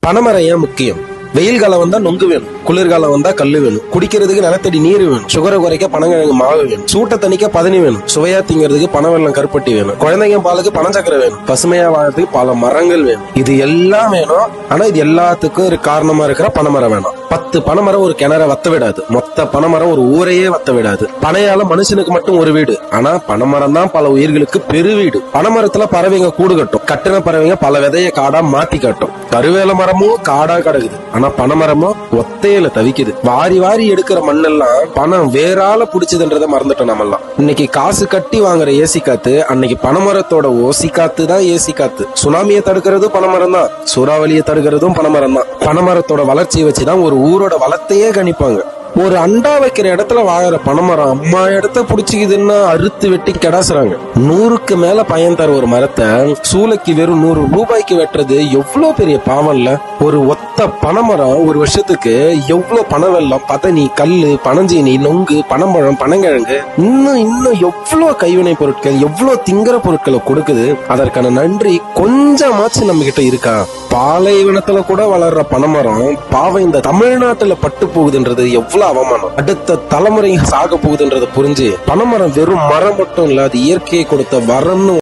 பனைமரம் ஏன் முக்கியம்? வெயில் காலம் வந்தா நொங்கு வேணும், குளிர்காலம் வந்தா கல்லு வேணும், குடிக்கிறதுக்கு நிலத்தடி நீர் வேணும், சுகரை குறைக்க பனங்கிழங்கு மாவு வேணும், சூட்டை தணிக்க பதனி வேணும், சுவையா திங்கிறதுக்கு பனவெல்லம் கருப்பட்டி வேணும், குழந்தைங்க பாலுக்கு பனச்சக்கரை வேணும், பசுமையா வாழறதுக்கு பல மரங்கள் வேணும். இது எல்லாம் வேணும். ஆனா இது எல்லாத்துக்கும் ஒரு காரணமா இருக்கிற பனைமரம் வேணும். 10 பனைமரம் ஒரு கிணற வத்த விடாது. மொத்த பனைமரம் ஒரு ஊரையே வத்த விடாது. பனையால மனுஷனுக்கு மட்டும் ஒரு வீடு, ஆனா பனைமரம் தான் பல உயிர்களுக்கு பெருவீடு. பனைமரத்துல பறவைங்க கூடு கட்டும். கட்டின பறவைங்க பல விதைய காடா மாத்தி காட்டும். கருவேல மரமும் காடா கிடக்குது, ஆனா பனைமரமும் ஒத்தையில தவிக்குது. வாரி வாரி எடுக்கிற மண்ணெல்லாம் பணம் வேறால புடிச்சதுன்றத மறந்துட்டோம் நம்மெல்லாம். இன்னைக்கு காசு கட்டி வாங்குற ஏசி காத்து அன்னைக்கு பனைமரத்தோட ஓசி காத்து தான் ஏசி காத்து. சுனாமியை தடுக்கிறதும் பனைமரம் தான், சூறாவளியை தடுக்கிறதும் பனைமரம் தான். பனைமரத்தோட வளர்ச்சியை வச்சுதான் ஒரு ஊரோட வளத்தையே கணிப்பாங்க. ஒரு அண்டா வைக்கிற இடத்துல வாழற பனைமரம் அம்மா இடத்த புடிச்சுக்குதுன்னா அறுத்து வெட்டி கெடாசுறாங்க. 100க்கு மேல பயன் தர ஒரு மரத்தை சூளைக்கு வெறும் 100 ரூபாய்க்கு வெட்டுறது எவ்வளவு பெரிய பாவம் இல்ல? ஒரு ஒத்த பனைமரம் ஒரு வருஷத்துக்கு எவ்வளவு பனவெல்லம், பதனி, கல்லு, பனஞ்சீனி, நொங்கு, பனம்பழம், பனங்கிழங்கு, இன்னும் எவ்வளவு கைவினை பொருட்கள், எவ்வளவு திங்கிற பொருட்களை கொடுக்குது. அதற்கான நன்றி கொஞ்சமாச்சு நம்ம கிட்ட இருக்கா? பாலைவனத்துல கூட வளர்ற பனைமரம் பாவம் இந்த தமிழ்நாட்டுல பட்டு போகுதுன்றது எவ்வளவு அவமானம். அடுத்த தலைமுறை சாக போகுதுன்றத புரிஞ்சு பனைமரம் வெறும் மரம் மட்டும் இல்ல, அது இயற்கையை கொடுத்த வரம்னு